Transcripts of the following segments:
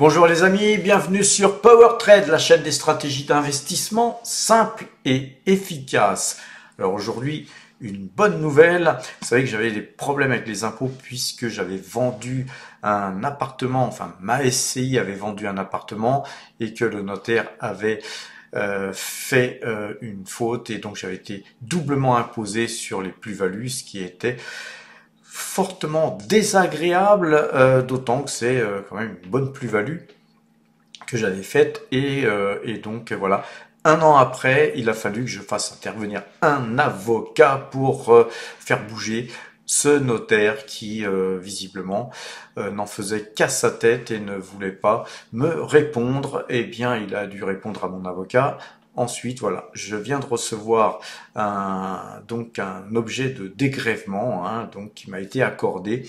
Bonjour les amis, bienvenue sur PowerTrade, la chaîne des stratégies d'investissement simples et efficaces. Alors aujourd'hui, une bonne nouvelle. Vous savez que j'avais des problèmes avec les impôts puisque j'avais vendu un appartement, enfin ma SCI avait vendu un appartement et que le notaire avait fait une faute et donc j'avais été doublement imposé sur les plus-values, ce qui était fortement désagréable, d'autant que c'est quand même une bonne plus-value que j'avais faite et donc voilà. Un an après, il a fallu que je fasse intervenir un avocat pour faire bouger ce notaire qui visiblement n'en faisait qu'à sa tête et ne voulait pas me répondre. Eh bien, il a dû répondre à mon avocat. Ensuite, voilà, je viens de recevoir donc un objet de dégrèvement, donc qui m'a été accordé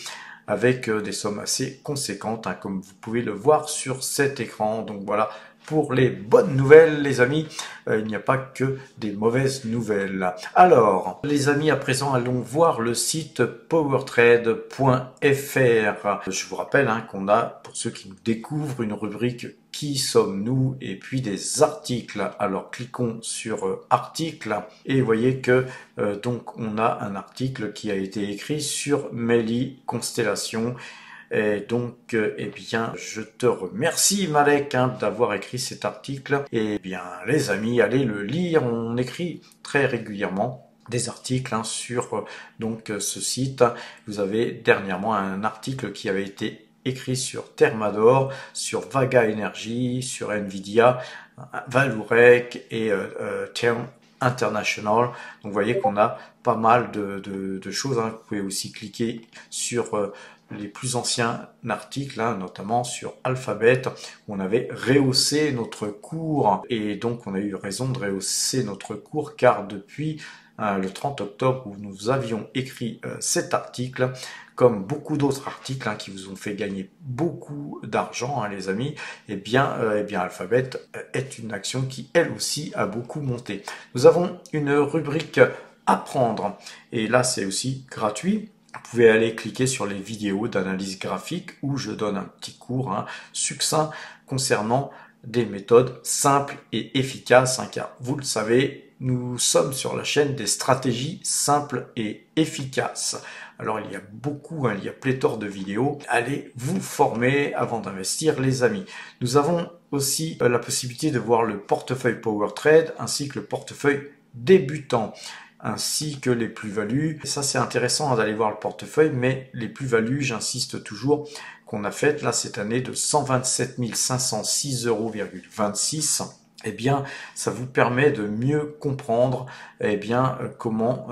avec des sommes assez conséquentes, comme vous pouvez le voir sur cet écran. Donc voilà, pour les bonnes nouvelles, les amis, il n'y a pas que des mauvaises nouvelles. Alors, les amis, à présent, allons voir le site powertrade.fr. Je vous rappelle qu'on a, pour ceux qui nous découvrent, une rubrique Qui sommes-nous? Et puis des articles. Alors cliquons sur articles et voyez que donc on a un article qui a été écrit sur Meli Constellation. Et donc, eh bien, je te remercie Malek d'avoir écrit cet article. Et bien, les amis, allez le lire. On écrit très régulièrement des articles sur donc ce site. Vous avez dernièrement un article qui avait été écrit sur Thermador, sur Vaga Energy, sur Nvidia, Vallourec et Term International. Donc vous voyez qu'on a pas mal de choses. Vous pouvez aussi cliquer sur les plus anciens articles, notamment sur Alphabet, où on avait rehaussé notre cours. Et donc on a eu raison de rehausser notre cours, car depuis le 30 octobre où nous avions écrit cet article, comme beaucoup d'autres articles qui vous ont fait gagner beaucoup d'argent, les amis, eh bien Alphabet est une action qui, elle aussi, a beaucoup monté. Nous avons une rubrique Apprendre, et là c'est aussi gratuit. Vous pouvez aller cliquer sur les vidéos d'analyse graphique où je donne un petit cours succinct concernant des méthodes simples et efficaces, car vous le savez, nous sommes sur la chaîne des stratégies simples et efficaces. Alors il y a beaucoup, il y a pléthore de vidéos. Allez vous former avant d'investir, les amis. Nous avons aussi la possibilité de voir le portefeuille PowerTrade ainsi que le portefeuille débutant, ainsi que les plus-values. Et ça, c'est intéressant d'aller voir le portefeuille, mais les plus-values, j'insiste toujours, qu'on a faites là cette année de 127 506,26 €, eh bien, ça vous permet de mieux comprendre comment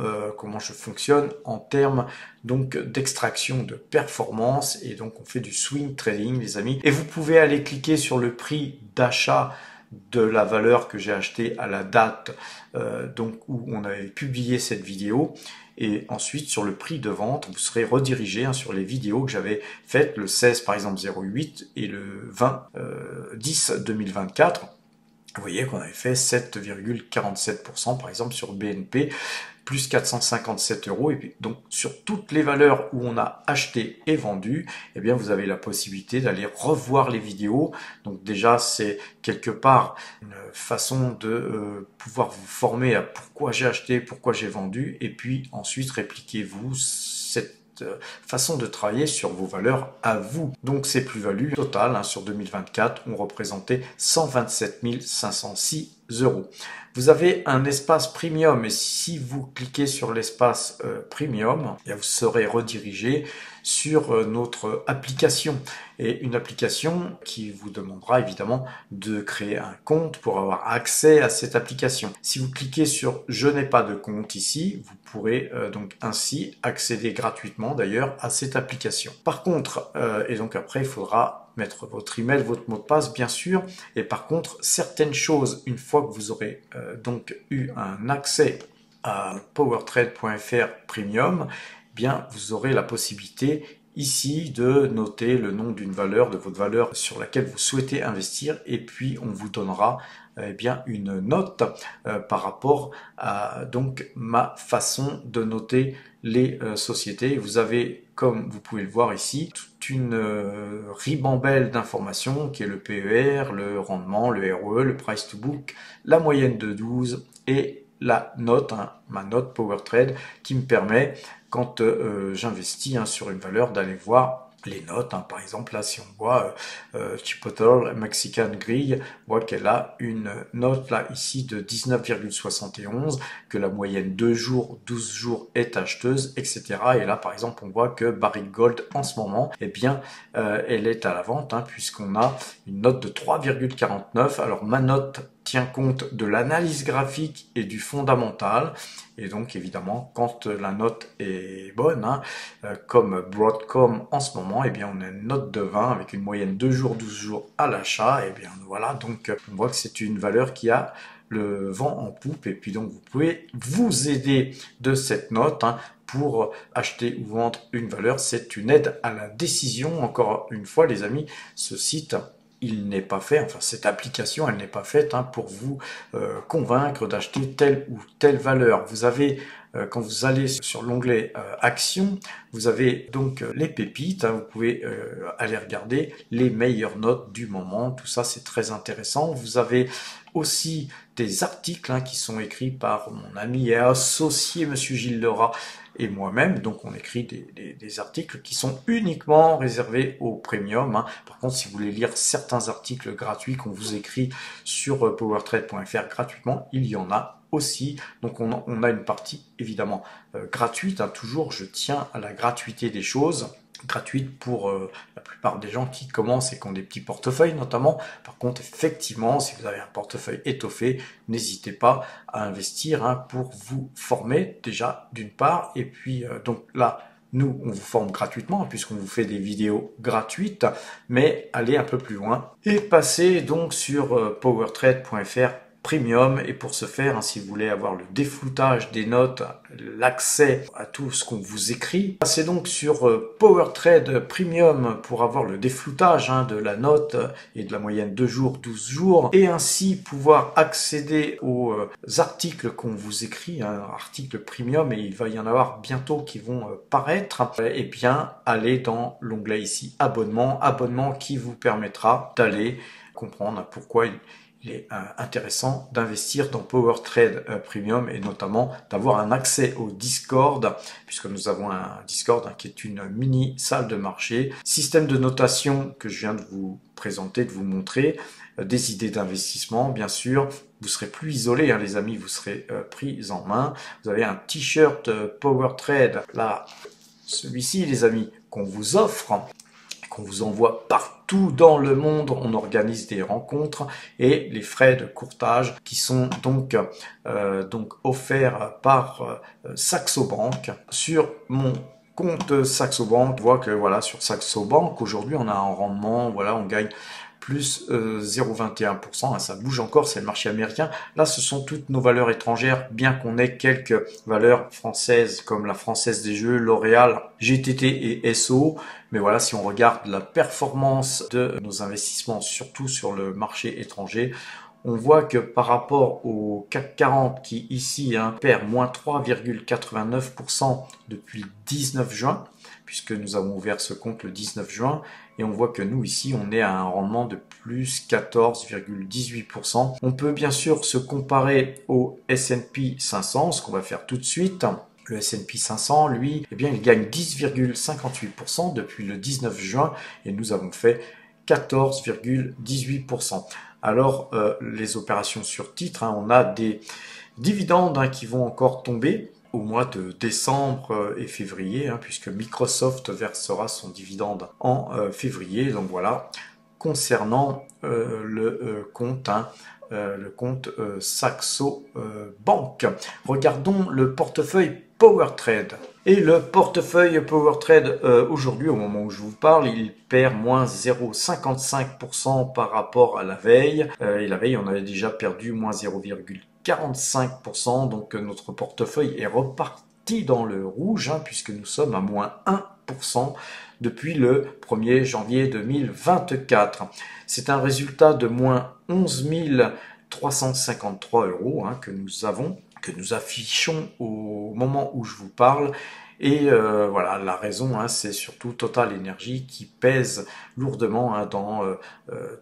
je fonctionne en termes donc d'extraction de performance. Et donc, on fait du swing trading, les amis. Et vous pouvez aller cliquer sur le prix d'achat de la valeur que j'ai achetée à la date donc où on avait publié cette vidéo, et ensuite sur le prix de vente vous serez redirigé sur les vidéos que j'avais faites le 16 par exemple 08 et le 20 10 2024. Vous voyez qu'on avait fait 7,47% par exemple sur BNP, plus 457 €. Et puis, donc, sur toutes les valeurs où on a acheté et vendu, eh bien, vous avez la possibilité d'aller revoir les vidéos. Donc, déjà, c'est quelque part une façon de pouvoir vous former à pourquoi j'ai acheté, pourquoi j'ai vendu. Et puis, ensuite, répliquez-vous cette façon de travailler sur vos valeurs à vous. Donc ces plus-values totales sur 2024 ont représenté 127 506 €. Vous avez un espace premium, et si vous cliquez sur l'espace premium, vous serez redirigé sur notre application, et une application qui vous demandera évidemment de créer un compte pour avoir accès à cette application. Si vous cliquez sur je n'ai pas de compte ici, vous pourrez donc ainsi accéder gratuitement d'ailleurs à cette application. Par contre, et donc après il faudra mettre votre email, votre mot de passe bien sûr, et par contre certaines choses, une fois que vous aurez donc eu un accès à powertrade.fr Premium, bien vous aurez la possibilité ici de noter le nom d'une valeur, de votre valeur sur laquelle vous souhaitez investir, et puis on vous donnera une note par rapport à donc ma façon de noter les sociétés. Vous avez, comme vous pouvez le voir ici, toute une ribambelle d'informations qui est le PER, le rendement, le ROE, le price to book, la moyenne de 12 et la note, hein, ma note PowerTrade, qui me permet, quand j'investis sur une valeur, d'aller voir les notes. Hein. Par exemple, là, si on voit Chipotle Mexican Grill, on voit qu'elle a une note là ici de 19,71, que la moyenne 2 jours, 12 jours est acheteuse, etc. Et là, par exemple, on voit que Barrick Gold, en ce moment, eh bien, elle est à la vente, hein, puisqu'on a une note de 3,49. Alors, ma note tient compte de l'analyse graphique et du fondamental. Et donc, évidemment, quand la note est bonne, hein, comme Broadcom en ce moment, eh bien, on a une note de 20 avec une moyenne 2 jours, 12 jours à l'achat. Et bien, voilà, donc, on voit que c'est une valeur qui a le vent en poupe. Et puis, donc, vous pouvez vous aider de cette note, hein, pour acheter ou vendre une valeur. C'est une aide à la décision. Encore une fois, les amis, ce site, il n'est pas fait, enfin cette application, elle n'est pas faite, hein, pour vous convaincre d'acheter telle ou telle valeur. Vous avez, quand vous allez sur l'onglet Actions, vous avez donc les pépites, hein, vous pouvez aller regarder les meilleures notes du moment, tout ça c'est très intéressant. Vous avez aussi des articles, hein, qui sont écrits par mon ami et associé Monsieur Gilles Lerat et moi-même. Donc on écrit des articles qui sont uniquement réservés au premium, hein. Par contre, si vous voulez lire certains articles gratuits qu'on vous écrit sur powertrade.fr gratuitement, il y en a aussi. Donc on a une partie évidemment gratuite, hein. Toujours, je tiens à la gratuité des choses. Gratuite pour la plupart des gens qui commencent et qui ont des petits portefeuilles notamment. Par contre, effectivement, si vous avez un portefeuille étoffé, n'hésitez pas à investir, hein, pour vous former déjà d'une part. Et puis donc là, nous, on vous forme gratuitement puisqu'on vous fait des vidéos gratuites, mais allez un peu plus loin et passez donc sur powertrade.fr Premium. Et pour ce faire, hein, si vous voulez avoir le défloutage des notes, l'accès à tout ce qu'on vous écrit, passez donc sur PowerTrade Premium pour avoir le défloutage, hein, de la note et de la moyenne 2 jours, 12 jours, et ainsi pouvoir accéder aux articles qu'on vous écrit, hein, articles premium, et il va y en avoir bientôt qui vont paraître. Et bien, allez dans l'onglet ici abonnement qui vous permettra d'aller comprendre pourquoi il est intéressant d'investir dans PowerTrade Premium, et notamment d'avoir un accès au Discord, puisque nous avons un Discord, hein, qui est une mini salle de marché, système de notation que je viens de vous présenter, de vous montrer, des idées d'investissement, bien sûr. Vous serez plus isolé, hein, les amis, vous serez pris en main. Vous avez un t-shirt PowerTrade, là, celui-ci, les amis, qu'on vous offre, qu'on vous envoie partout dans le monde. On organise des rencontres et les frais de courtage qui sont donc offerts par Saxo Bank sur mon compte Saxo Bank. On voit que voilà, sur Saxo Bank aujourd'hui on a un rendement, voilà, on gagne plus 0,21%, hein, ça bouge encore, c'est le marché américain. Là, ce sont toutes nos valeurs étrangères, bien qu'on ait quelques valeurs françaises, comme la Française des Jeux, L'Oréal, GTT et SO. Mais voilà, si on regarde la performance de nos investissements, surtout sur le marché étranger, on voit que par rapport au CAC 40 qui ici, hein, perd moins 3,89% depuis le 19 juin, puisque nous avons ouvert ce compte le 19 juin, et on voit que nous ici on est à un rendement de plus 14,18%. On peut bien sûr se comparer au S&P 500, ce qu'on va faire tout de suite. Le S&P 500, lui, eh bien, il gagne 10,58% depuis le 19 juin, et nous avons fait 14,18%. Alors, les opérations sur titre, hein, on a des dividendes, hein, qui vont encore tomber au mois de décembre et février, hein, puisque Microsoft versera son dividende en février. Donc voilà, concernant le compte, hein, Saxo Bank. Regardons le portefeuille PowerTrade. Et le portefeuille PowerTrade aujourd'hui, au moment où je vous parle, il perd moins 0,55% par rapport à la veille. Et la veille, on avait déjà perdu moins 0,45%. Donc notre portefeuille est reparti dans le rouge, hein, puisque nous sommes à moins 1% depuis le 1er janvier 2024. C'est un résultat de moins 11 353 €, hein, que nous affichons au moment où je vous parle. Et voilà, la raison, hein, c'est surtout Total Energy qui pèse lourdement hein, dans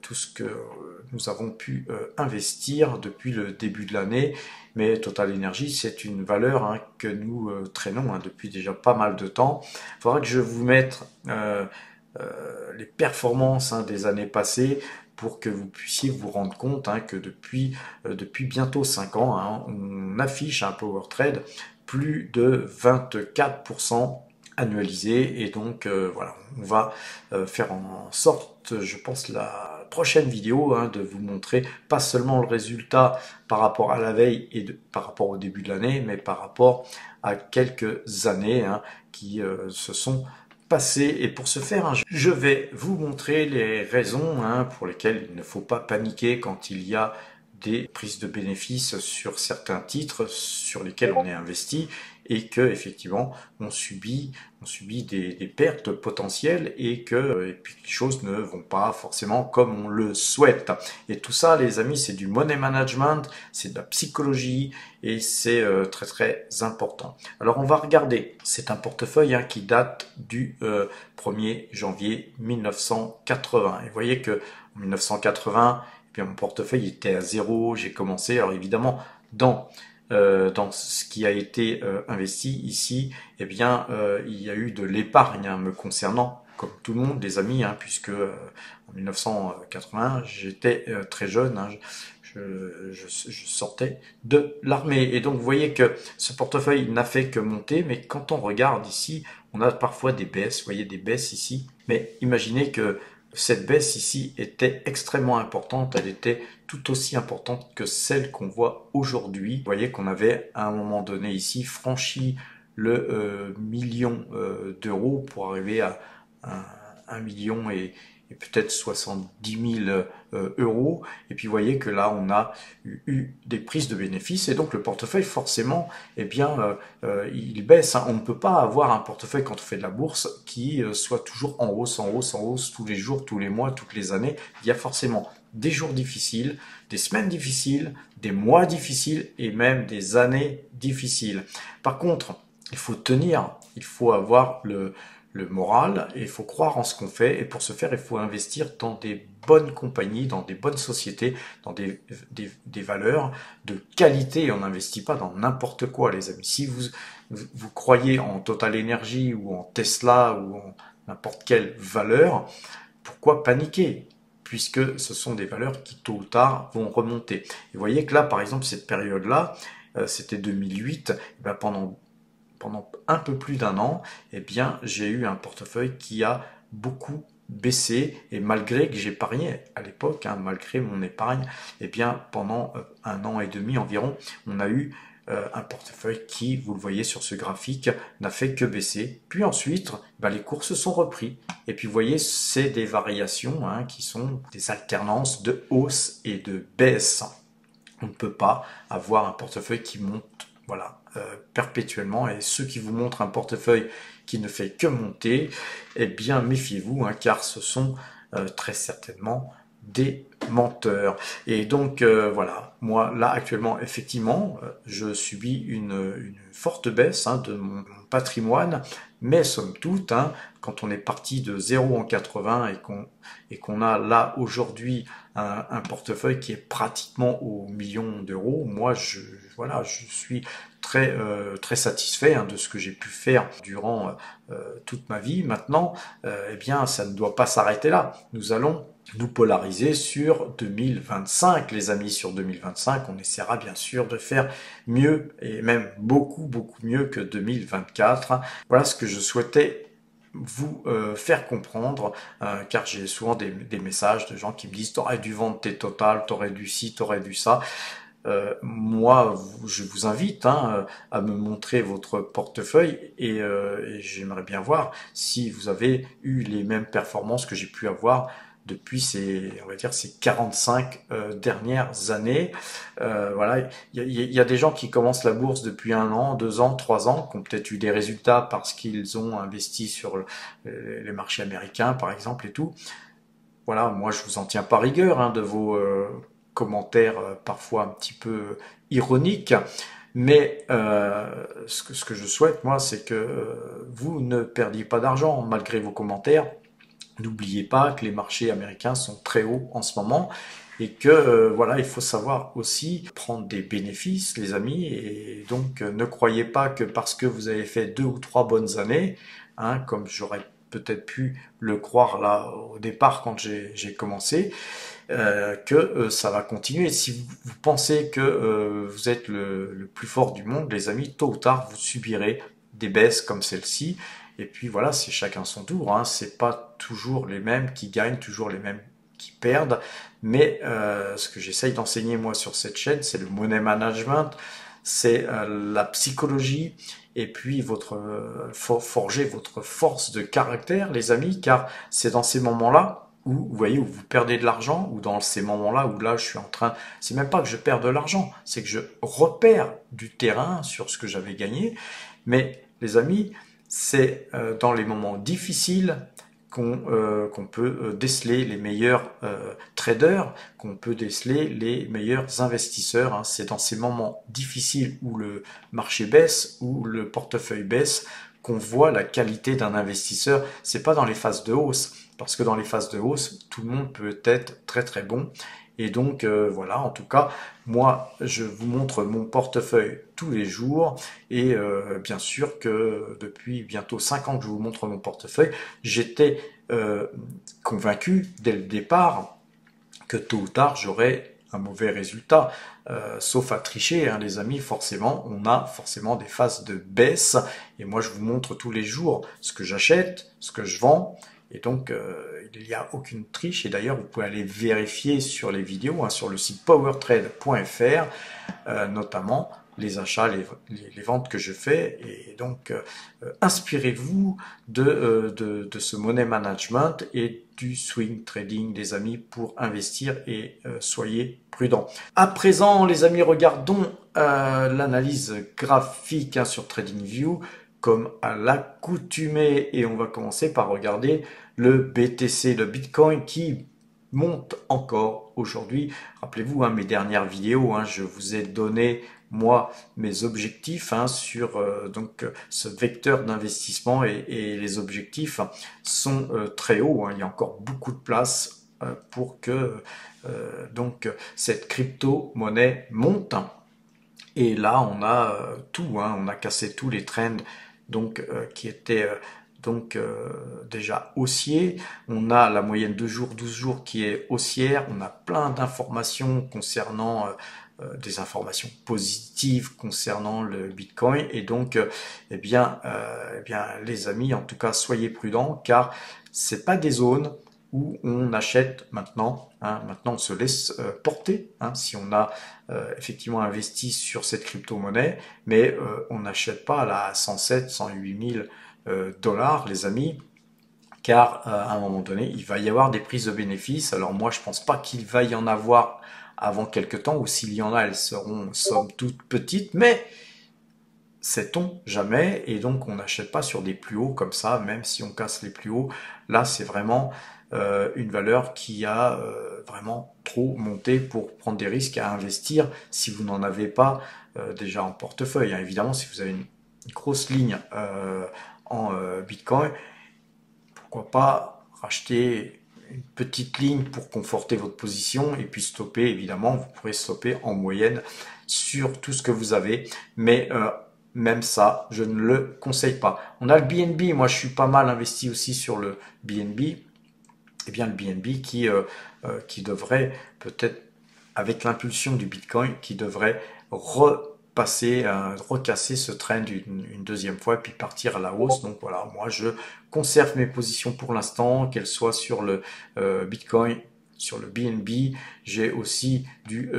tout ce que nous avons pu investir depuis le début de l'année. Mais Total Energy, c'est une valeur hein, que nous traînons hein, depuis déjà pas mal de temps. Il faudra que je vous mette les performances hein, des années passées pour que vous puissiez vous rendre compte hein, que depuis bientôt 5 ans, hein, on affiche un power trade plus de 24% annualisé. Et donc voilà, on va faire en sorte, je pense, la prochaine vidéo hein, de vous montrer pas seulement le résultat par rapport à la veille et par rapport au début de l'année, mais par rapport à quelques années hein, qui se sont passées. Et pour ce faire, hein, je vais vous montrer les raisons hein, pour lesquelles il ne faut pas paniquer quand il y a des prises de bénéfices sur certains titres sur lesquels on est investi et que effectivement on subit des pertes potentielles et puis les choses ne vont pas forcément comme on le souhaite. Et tout ça, les amis, c'est du money management, c'est de la psychologie et c'est très très important. Alors on va regarder, c'est un portefeuille hein, qui date du 1er janvier 1980. Et vous voyez que en 1980, et puis mon portefeuille était à zéro, j'ai commencé, alors évidemment, dans ce qui a été investi ici, eh bien, il y a eu de l'épargne hein, me concernant, comme tout le monde, les amis, hein, puisque en 1980, j'étais très jeune, hein, je sortais de l'armée. Et donc, vous voyez que ce portefeuille n'a fait que monter, mais quand on regarde ici, on a parfois des baisses, vous voyez des baisses ici, mais imaginez que cette baisse ici était extrêmement importante, elle était tout aussi importante que celle qu'on voit aujourd'hui. Vous voyez qu'on avait à un moment donné ici franchi le million d'euros pour arriver à 1 million et peut-être 70 000 euros. Et puis vous voyez que là on a eu des prises de bénéfices et donc le portefeuille forcément eh bien il baisse. Hein. On ne peut pas avoir un portefeuille quand on fait de la bourse qui soit toujours en hausse, en hausse, en hausse tous les jours, tous les mois, toutes les années. Il y a forcément des jours difficiles, des semaines difficiles, des mois difficiles et même des années difficiles. Par contre, il faut tenir, il faut avoir le moral et il faut croire en ce qu'on fait. Et pour ce faire, il faut investir dans des bonnes compagnies, dans des bonnes sociétés, dans des valeurs de qualité. On n'investit pas dans n'importe quoi, les amis. Si vous croyez en Total Energy ou en Tesla ou en n'importe quelle valeur, pourquoi paniquer ? Puisque ce sont des valeurs qui tôt ou tard vont remonter. Et vous voyez que là, par exemple, cette période-là, c'était 2008, et bien pendant un peu plus d'un an, eh bien, j'ai eu un portefeuille qui a beaucoup baissé et malgré que j'épargnais à l'époque, hein, malgré mon épargne, eh bien, pendant 1 an et demi environ, on a eu un portefeuille qui, vous le voyez sur ce graphique, n'a fait que baisser. Puis ensuite, les cours se sont repris. Et puis vous voyez, c'est des variations hein, qui sont des alternances de hausse et de baisse. On ne peut pas avoir un portefeuille qui monte voilà, perpétuellement. Et ceux qui vous montrent un portefeuille qui ne fait que monter, eh bien méfiez-vous, hein, car ce sont très certainement des menteurs. Et donc voilà, moi là actuellement effectivement je subis une forte baisse hein, de mon patrimoine, mais somme toute hein, quand on est parti de 0 en 80 et qu'on a là aujourd'hui un portefeuille qui est pratiquement au million d'euros, moi voilà, je suis très satisfait hein, de ce que j'ai pu faire durant toute ma vie. Maintenant, eh bien, ça ne doit pas s'arrêter là. Nous allons nous polariser sur 2025, les amis. Sur 2025, on essaiera bien sûr de faire mieux et même beaucoup mieux que 2024. Voilà ce que je souhaitais vous faire comprendre, car j'ai souvent des messages de gens qui me disent t'aurais dû vendre tes totales, t'aurais dû ci, t'aurais dû ça. Moi, je vous invite hein, à me montrer votre portefeuille et j'aimerais bien voir si vous avez eu les mêmes performances que j'ai pu avoir depuis on va dire, ces 45 dernières années. Voilà, il y a des gens qui commencent la bourse depuis 1 an, 2 ans, 3 ans, qui ont peut-être eu des résultats parce qu'ils ont investi sur les marchés américains, par exemple, et tout. Voilà, moi, je vous en tiens pas rigueur hein, de vos commentaires parfois un petit peu ironiques. Mais ce que je souhaite, moi, c'est que vous ne perdiez pas d'argent malgré vos commentaires. N'oubliez pas que les marchés américains sont très hauts en ce moment et que voilà, il faut savoir aussi prendre des bénéfices, les amis. Et donc, ne croyez pas que parce que vous avez fait 2 ou 3 bonnes années, hein, comme j'aurais peut-être pu le croire là au départ quand j'ai commencé, que ça va continuer. Si vous pensez que vous êtes le plus fort du monde, les amis, tôt ou tard, vous subirez des baisses comme celle-ci. Et puis voilà, c'est chacun son tour. Hein. C'est pas toujours les mêmes qui gagnent, toujours les mêmes qui perdent. Mais ce que j'essaye d'enseigner moi sur cette chaîne, c'est le money management, c'est la psychologie et puis forger votre force de caractère, les amis, car c'est dans ces moments-là où vous voyez où vous perdez de l'argent, ou dans ces moments-là où là je suis en train, c'est même pas que je perds de l'argent, c'est que je repère du terrain sur ce que j'avais gagné. Mais les amis, c'est dans les moments difficiles qu'on peut déceler les meilleurs traders, qu'on peut déceler les meilleurs investisseurs. Hein. C'est dans ces moments difficiles où le marché baisse, où le portefeuille baisse, qu'on voit la qualité d'un investisseur. C'est pas dans les phases de hausse, parce que dans les phases de hausse, tout le monde peut être très très bon. Et donc voilà, en tout cas, moi, je vous montre mon portefeuille tous les jours. Et bien sûr que depuis bientôt 5 ans que je vous montre mon portefeuille, j'étais convaincu dès le départ que tôt ou tard, j'aurais un mauvais résultat. Sauf à tricher, hein, les amis, forcément, on a forcément des phases de baisse. Et moi, je vous montre tous les jours ce que j'achète, ce que je vends. Et donc, il n'y a aucune triche. Et d'ailleurs, vous pouvez aller vérifier sur les vidéos, hein, sur le site powertrade.fr, notamment les achats, les ventes que je fais. Et donc, inspirez-vous de ce money management et du swing trading, les amis, pour investir et soyez prudents. À présent, les amis, regardons l'analyse graphique hein, sur TradingView comme à l'accoutumée, et on va commencer par regarder le BTC, le Bitcoin qui monte encore aujourd'hui. Rappelez-vous hein, mes dernières vidéos, hein, je vous ai donné moi mes objectifs hein, sur ce vecteur d'investissement, et les objectifs sont très hauts. Hein. Il y a encore beaucoup de place pour que cette crypto-monnaie monte. Et là, on a tout, hein, on a cassé tous les trends donc qui étaient déjà haussiers. On a la moyenne 2 jours, 12 jours qui est haussière. On a plein d'informations concernant des informations positives concernant le Bitcoin. Et donc, les amis, en tout cas, soyez prudents, car c'est pas des zones où on achète maintenant. Hein, maintenant, on se laisse porter hein, si on a effectivement investi sur cette crypto-monnaie, mais on n'achète pas là à 107, 108 000 dollars, les amis, car à un moment donné, il va y avoir des prises de bénéfices. Alors moi, je pense pas qu'il va y en avoir avant quelques temps, ou s'il y en a, elles seront somme toute petites, mais sait-on jamais, et donc on n'achète pas sur des plus hauts comme ça, même si on casse les plus hauts. Là, c'est vraiment une valeur qui a vraiment trop monté pour prendre des risques à investir si vous n'en avez pas déjà en portefeuille. Hein. Évidemment, si vous avez une grosse ligne en Bitcoin, pourquoi pas racheter une petite ligne pour conforter votre position, et puis stopper, évidemment, vous pourrez stopper en moyenne sur tout ce que vous avez, mais même ça, je ne le conseille pas. On a le BNB, moi je suis pas mal investi aussi sur le BNB, et bien le BNB qui devrait peut-être, avec l'impulsion du Bitcoin, qui devrait recasser ce trend une deuxième fois, et puis partir à la hausse. Donc voilà, moi je conserve mes positions pour l'instant, qu'elles soient sur le Bitcoin, sur le BNB. J'ai aussi du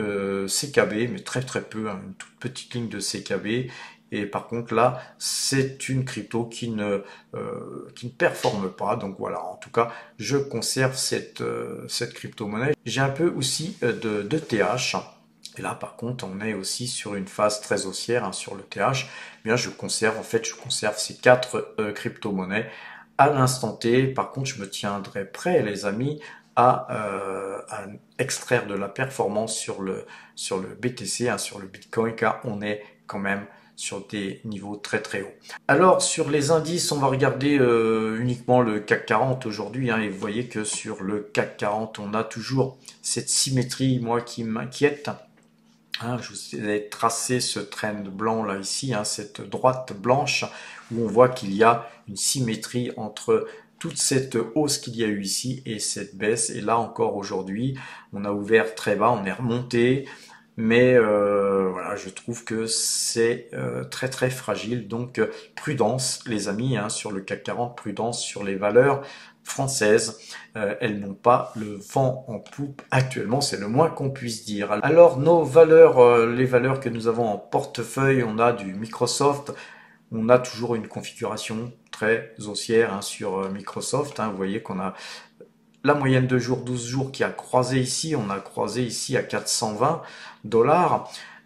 CKB, mais très très peu, hein, une toute petite ligne de CKB. Et par contre là, c'est une crypto qui ne performe pas. Donc voilà, en tout cas, je conserve cette crypto-monnaie. J'ai un peu aussi de TH. Et là, par contre, on est aussi sur une phase très haussière hein, sur le TH. Eh bien, je conserve ces 4 crypto-monnaies à l'instant T. Par contre, je me tiendrai prêt, les amis, à extraire de la performance sur le BTC, hein, sur le Bitcoin, car on est quand même sur des niveaux très très hauts. Alors sur les indices, on va regarder uniquement le CAC 40 aujourd'hui, hein, et vous voyez que sur le CAC 40, on a toujours cette symétrie, moi, qui m'inquiète. Hein, je vous ai tracé ce trend blanc là ici, hein, cette droite blanche, où on voit qu'il y a une symétrie entre toute cette hausse qu'il y a eu ici et cette baisse. Et là encore aujourd'hui, on a ouvert très bas, on est remonté. Mais voilà, je trouve que c'est très très fragile. Donc prudence les amis, hein, sur le CAC 40, prudence sur les valeurs françaises. Elles n'ont pas le vent en poupe actuellement, c'est le moins qu'on puisse dire. Alors nos valeurs, les valeurs que nous avons en portefeuille, on a du Microsoft. On a toujours une configuration très haussière, hein, sur Microsoft. Hein. Vous voyez qu'on a la moyenne de jours, 12 jours qui a croisé ici, on a croisé ici à 420 $.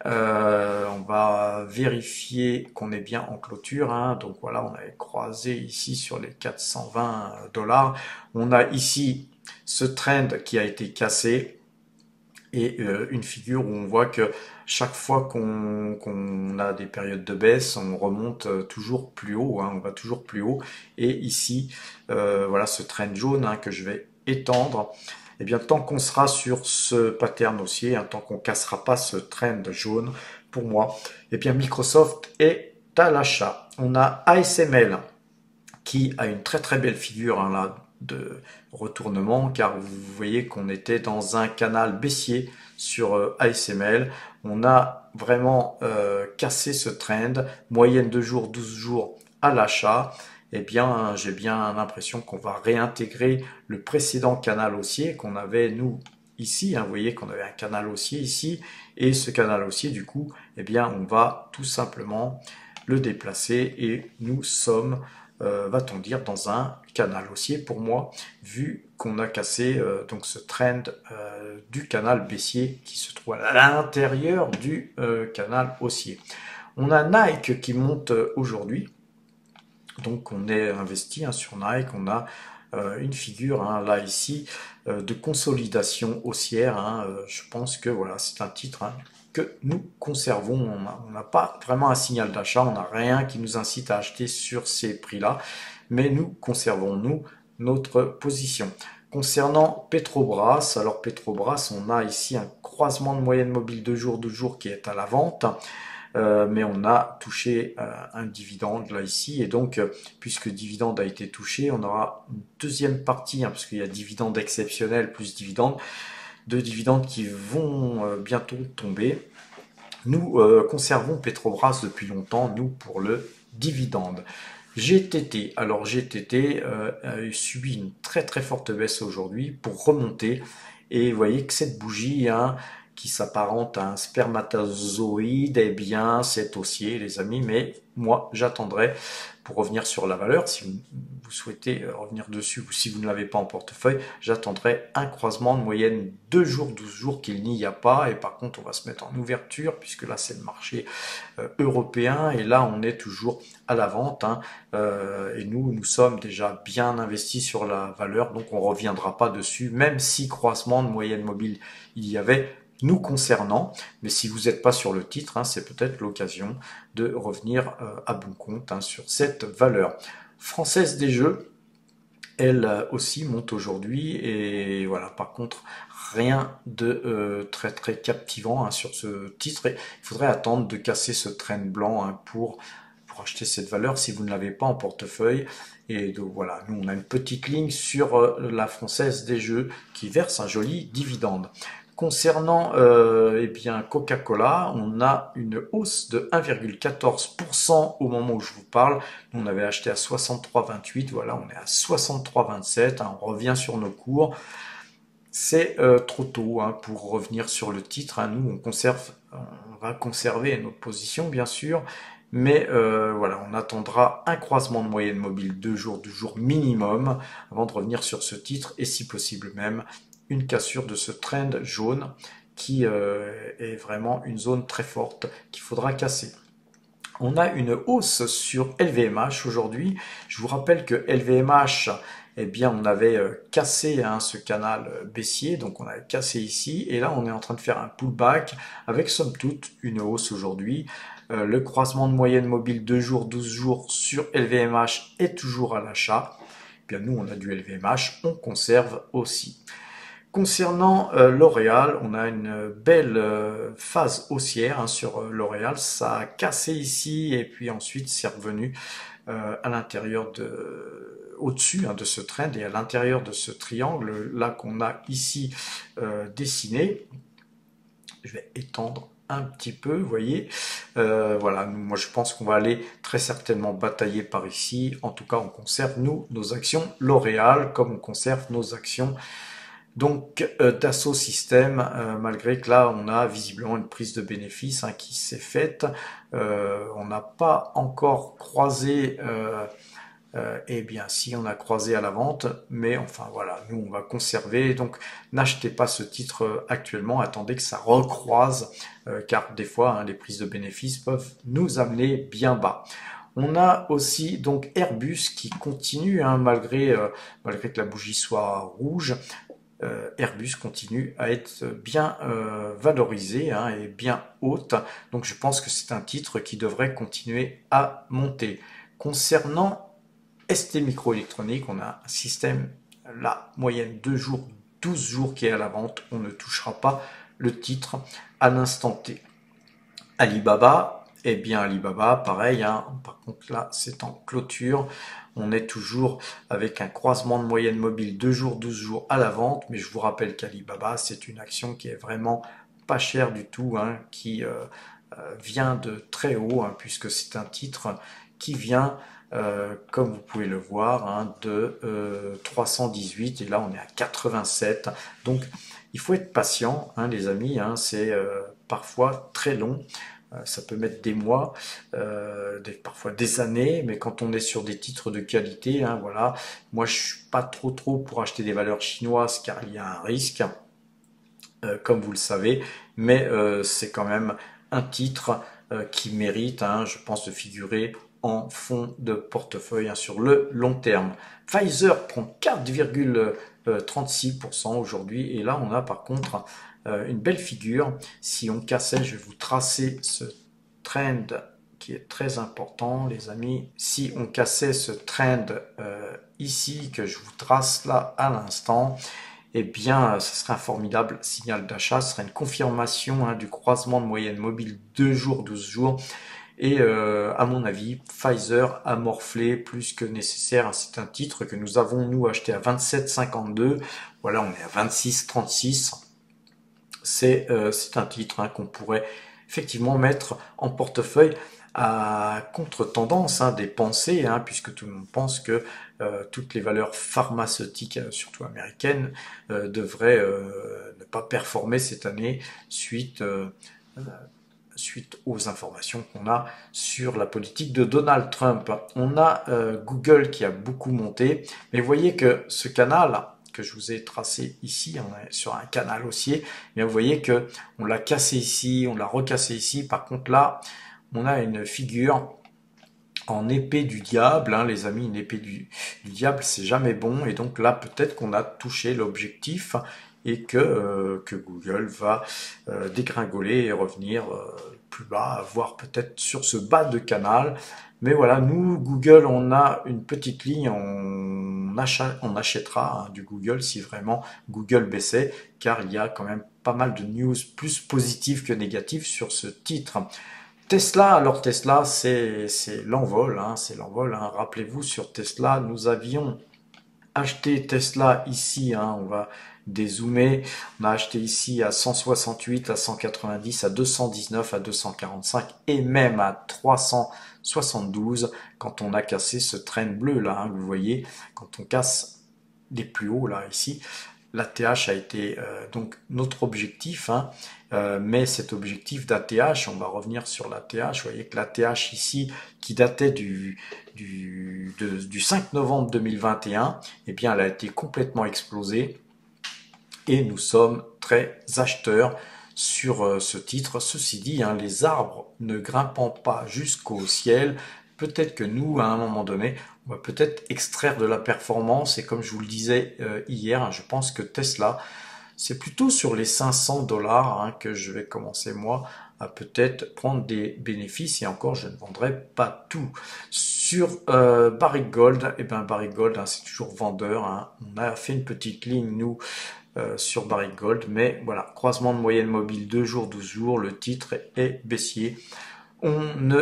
On va vérifier qu'on est bien en clôture, hein. Donc voilà, on avait croisé ici sur les 420 $. On a ici ce trend qui a été cassé et une figure où on voit que chaque fois qu'on a des périodes de baisse, on remonte toujours plus haut, hein, on va toujours plus haut. Et ici, voilà ce trend jaune, hein, que je vais étendre. Et bien tant qu'on sera sur ce pattern haussier, hein, tant qu'on cassera pas ce trend jaune, pour moi, et bien Microsoft est à l'achat. On a ASML qui a une très très belle figure, hein, là, de retournement, car vous voyez qu'on était dans un canal baissier sur ASML. On a vraiment cassé ce trend, moyenne de jours, 12 jours à l'achat. Eh bien, j'ai bien l'impression qu'on va réintégrer le précédent canal haussier qu'on avait, nous, ici. Hein, vous voyez qu'on avait un canal haussier ici, et ce canal haussier, du coup, eh bien, on va tout simplement le déplacer, et nous sommes, va-t-on dire, dans un canal haussier pour moi, vu qu'on a cassé donc ce trend du canal baissier qui se trouve à l'intérieur du canal haussier. On a Nike qui monte aujourd'hui. Donc on est investi, hein, sur Nike, on a une figure, hein, là ici, de consolidation haussière. Hein, je pense que voilà, c'est un titre, hein, que nous conservons. On n'a pas vraiment un signal d'achat, on n'a rien qui nous incite à acheter sur ces prix-là, mais nous conservons, nous, notre position. Concernant Petrobras, alors Petrobras, on a ici un croisement de moyenne mobile de jour qui est à la vente. Mais on a touché un dividende là ici, et donc puisque dividende a été touché, on aura une deuxième partie, hein, parce qu'il y a dividende exceptionnel plus dividende, deux dividendes qui vont bientôt tomber. Nous conservons Petrobras depuis longtemps, nous, pour le dividende. GTT, alors GTT a subi une très très forte baisse aujourd'hui pour remonter, et vous voyez que cette bougie, hein, qui s'apparente à un spermatozoïde, eh bien c'est haussier les amis, mais moi j'attendrai pour revenir sur la valeur. Si vous souhaitez revenir dessus, ou si vous ne l'avez pas en portefeuille, j'attendrai un croisement de moyenne 2 jours, 12 jours qu'il n'y a pas, et par contre on va se mettre en ouverture, puisque là c'est le marché européen, et là on est toujours à la vente, hein, et nous sommes déjà bien investis sur la valeur, donc on ne reviendra pas dessus, même si croisement de moyenne mobile il y avait nous concernant. Mais si vous n'êtes pas sur le titre, hein, c'est peut-être l'occasion de revenir à bon compte, hein, sur cette valeur. Française des Jeux, elle aussi monte aujourd'hui, et voilà, par contre rien de très très captivant, hein, sur ce titre, et il faudrait attendre de casser ce trend blanc, hein, pour acheter cette valeur si vous ne l'avez pas en portefeuille. Et donc voilà, nous on a une petite ligne sur la Française des Jeux qui verse un joli dividende. Concernant eh bien Coca-Cola, on a une hausse de 1,14% au moment où je vous parle. Nous, on avait acheté à 63,28, voilà, on est à 63,27, hein, on revient sur nos cours. C'est trop tôt, hein, pour revenir sur le titre, hein. Nous, on va conserver notre position, bien sûr, mais voilà, on attendra un croisement de moyenne mobile 2 jours, 2 jours minimum, avant de revenir sur ce titre, et si possible même une cassure de ce trend jaune qui est vraiment une zone très forte qu'il faudra casser. On a une hausse sur LVMH aujourd'hui. Je vous rappelle que LVMH, eh bien, on avait cassé, hein, ce canal baissier, donc on avait cassé ici, et là on est en train de faire un pullback avec somme toute une hausse aujourd'hui. Le croisement de moyenne mobile 2 jours, 12 jours sur LVMH est toujours à l'achat. Bien, nous, on a du LVMH, on conserve aussi. Concernant L'Oréal, on a une belle phase haussière hein, sur L'Oréal. Ça a cassé ici et puis ensuite c'est revenu à l'intérieur au-dessus hein, de ce trend et à l'intérieur de ce triangle là qu'on a ici dessiné. Je vais étendre un petit peu, vous voyez. Voilà, moi je pense qu'on va aller très certainement batailler par ici. En tout cas, on conserve, nous, nos actions L'Oréal, comme on conserve nos actions donc Dassault Systèmes, malgré que là on a visiblement une prise de bénéfice hein, qui s'est faite. On n'a pas encore croisé, eh bien si on a croisé à la vente, mais enfin voilà, nous on va conserver. Donc n'achetez pas ce titre actuellement, attendez que ça recroise, car des fois hein, les prises de bénéfices peuvent nous amener bien bas. On a aussi donc Airbus qui continue, hein, malgré que la bougie soit rouge. Airbus continue à être bien valorisé hein, et bien haute. Donc je pense que c'est un titre qui devrait continuer à monter. Concernant STMicroelectronics, on a un système, la moyenne 2 jours, 12 jours qui est à la vente. On ne touchera pas le titre à l'instant T. Alibaba, eh bien Alibaba, pareil, hein, par contre là c'est en clôture. On est toujours avec un croisement de moyenne mobile 2 jours, 12 jours à la vente. Mais je vous rappelle qu'Alibaba, c'est une action qui est vraiment pas chère du tout, hein, qui vient de très haut, hein, puisque c'est un titre qui vient, comme vous pouvez le voir, hein, de 318. Et là, on est à 87. Donc, il faut être patient, hein, les amis. Hein, c'est parfois très long. Ça peut mettre des mois, parfois des années, mais quand on est sur des titres de qualité, hein, voilà. Moi, je suis pas trop pour acheter des valeurs chinoises car il y a un risque, comme vous le savez, mais c'est quand même un titre qui mérite, hein, je pense, de figurer en fond de portefeuille hein, sur le long terme. Pfizer prend 4,36% aujourd'hui, et là, on a par contre une belle figure. Si on cassait, je vais vous tracer ce trend qui est très important, les amis. Si on cassait ce trend ici, que je vous trace là à l'instant, eh bien, ce serait un formidable signal d'achat. Ce serait une confirmation hein, du croisement de moyenne mobile 2 jours, 12 jours. Et à mon avis, Pfizer a morflé plus que nécessaire. C'est un titre que nous avons, nous, acheté à 27,52. Voilà, on est à 26,36. C'est un titre hein, qu'on pourrait effectivement mettre en portefeuille à contre-tendance hein, des pensées, hein, puisque tout le monde pense que toutes les valeurs pharmaceutiques, surtout américaines, devraient ne pas performer cette année suite aux informations qu'on a sur la politique de Donald Trump. On a Google qui a beaucoup monté, mais vous voyez que ce canal que je vous ai tracé ici, on est sur un canal haussier, mais vous voyez que on l'a cassé ici, on l'a recassé ici. Par contre là, on a une figure en épée du diable, hein, les amis. Une épée du diable, c'est jamais bon, et donc là peut-être qu'on a touché l'objectif et que Google va dégringoler et revenir plus bas, voire peut-être sur ce bas de canal. Mais voilà, nous, Google, on a une petite ligne, on achètera hein, du Google si vraiment Google baissait, car il y a quand même pas mal de news plus positives que négatives sur ce titre. Tesla, alors Tesla, c'est l'envol, hein, c'est l'envol. Hein. Rappelez-vous, sur Tesla, nous avions acheté Tesla ici, hein, on va dézoomer, on a acheté ici à 168, à 190, à 219, à 245 et même à 372 quand on a cassé ce train bleu là, hein, vous voyez, quand on casse les plus hauts là ici. L'ATH a été donc notre objectif, hein, mais cet objectif d'ATH, on va revenir sur l'ATH, vous voyez que l'ATH ici, qui datait du 5 novembre 2021, eh bien elle a été complètement explosée, et nous sommes très acheteurs sur ce titre. Ceci dit, hein, les arbres ne grimpant pas jusqu'au ciel, peut-être que nous, à un moment donné, on va peut-être extraire de la performance. Et comme je vous le disais hier, hein, je pense que Tesla, c'est plutôt sur les 500 $ hein, que je vais commencer moi à peut-être prendre des bénéfices, et encore je ne vendrai pas tout. Sur Barrick Gold, et ben Barrick Gold, hein, c'est toujours vendeur, hein. On a fait une petite ligne nous sur Barrick Gold, mais voilà, croisement de moyenne mobile 2 jours, 12 jours, le titre est baissier. On ne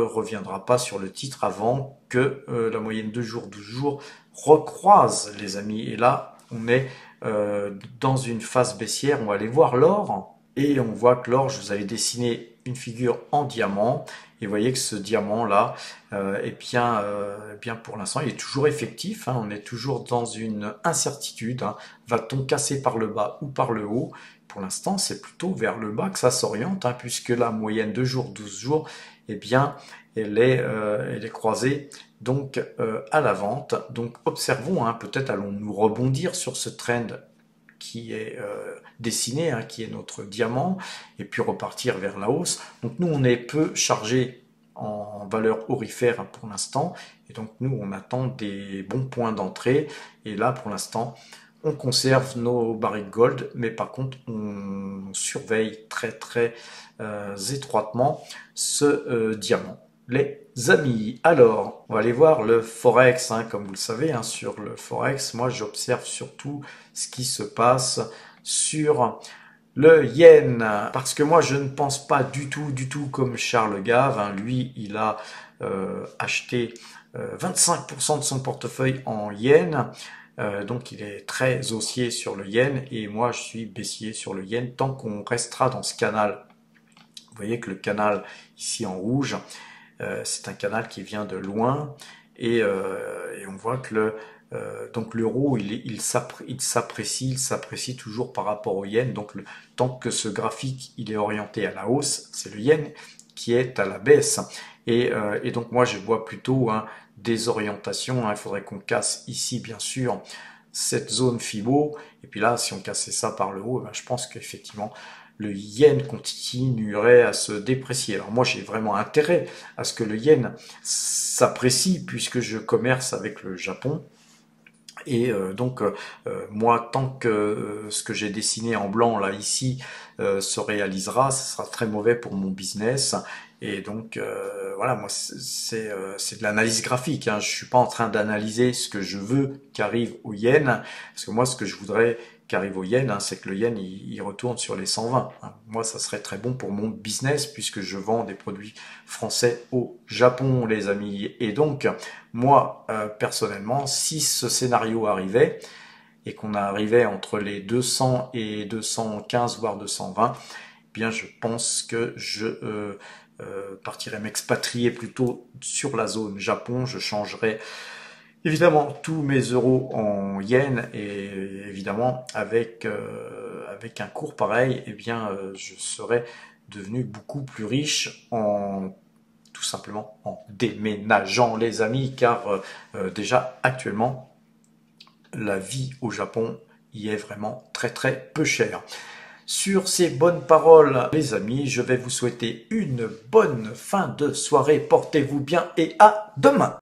reviendra pas sur le titre avant que la moyenne 2 jours, 12 jours recroise, les amis. Et là, on est dans une phase baissière. On va aller voir l'or. Et on voit que l'or, je vous avais dessiné une figure en diamant. Et vous voyez que ce diamant-là, bien pour l'instant, il est toujours effectif. Hein. On est toujours dans une incertitude. Hein. Va-t-on casser par le bas ou par le haut? Pour l'instant, c'est plutôt vers le bas que ça s'oriente, hein, puisque la moyenne 2 jours, 12 jours, eh bien, elle est croisée donc à la vente. Donc observons, hein, peut-être allons-nous rebondir sur ce trend qui est dessiné, hein, qui est notre diamant, et puis repartir vers la hausse. Donc nous, on est peu chargé en valeur aurifère, hein, pour l'instant, et donc nous, on attend des bons points d'entrée, et là, pour l'instant, on conserve nos Barrick Gold, mais par contre, on surveille très étroitement ce diamant. Les amis, alors, on va aller voir le Forex, hein, comme vous le savez, hein, sur le Forex, moi j'observe surtout ce qui se passe sur le yen, parce que moi je ne pense pas du tout comme Charles Gave, hein. Lui il a acheté 25% de son portefeuille en yen, donc il est très haussier sur le yen, et moi je suis baissier sur le yen tant qu'on restera dans ce canal. Vous voyez que le canal ici en rouge, c'est un canal qui vient de loin, et on voit que donc l'euro il s'apprécie toujours par rapport au yen. Donc tant que ce graphique il est orienté à la hausse, c'est le yen qui est à la baisse, et donc moi je vois plutôt, hein, des orientations, hein. Il faudrait qu'on casse ici bien sûr cette zone Fibo, et puis là si on cassait ça par le haut, ben, je pense qu'effectivement le yen continuerait à se déprécier. Alors moi j'ai vraiment intérêt à ce que le yen s'apprécie, puisque je commerce avec le Japon. Et donc moi, tant que ce que j'ai dessiné en blanc là ici se réalisera, ce sera très mauvais pour mon business. Et donc voilà, moi c'est de l'analyse graphique, hein. Je suis pas en train d'analyser ce que je veux qu'arrive au yen, parce que moi ce que je voudrais qu'arrive au yen, hein, c'est que le yen il retourne sur les 120. Hein. Moi ça serait très bon pour mon business, puisque je vends des produits français au Japon, les amis. Et donc moi personnellement, si ce scénario arrivait et qu'on arrivait entre les 200 et 215 voire 220, eh bien je pense que je partirais m'expatrier plutôt sur la zone Japon. Je changerais évidemment tous mes euros en yens, et évidemment avec un cours pareil, eh bien je serais devenu beaucoup plus riche en tout simplement en déménageant, les amis, car déjà actuellement la vie au Japon y est vraiment très peu chère. Sur ces bonnes paroles, les amis, je vais vous souhaiter une bonne fin de soirée. Portez-vous bien et à demain!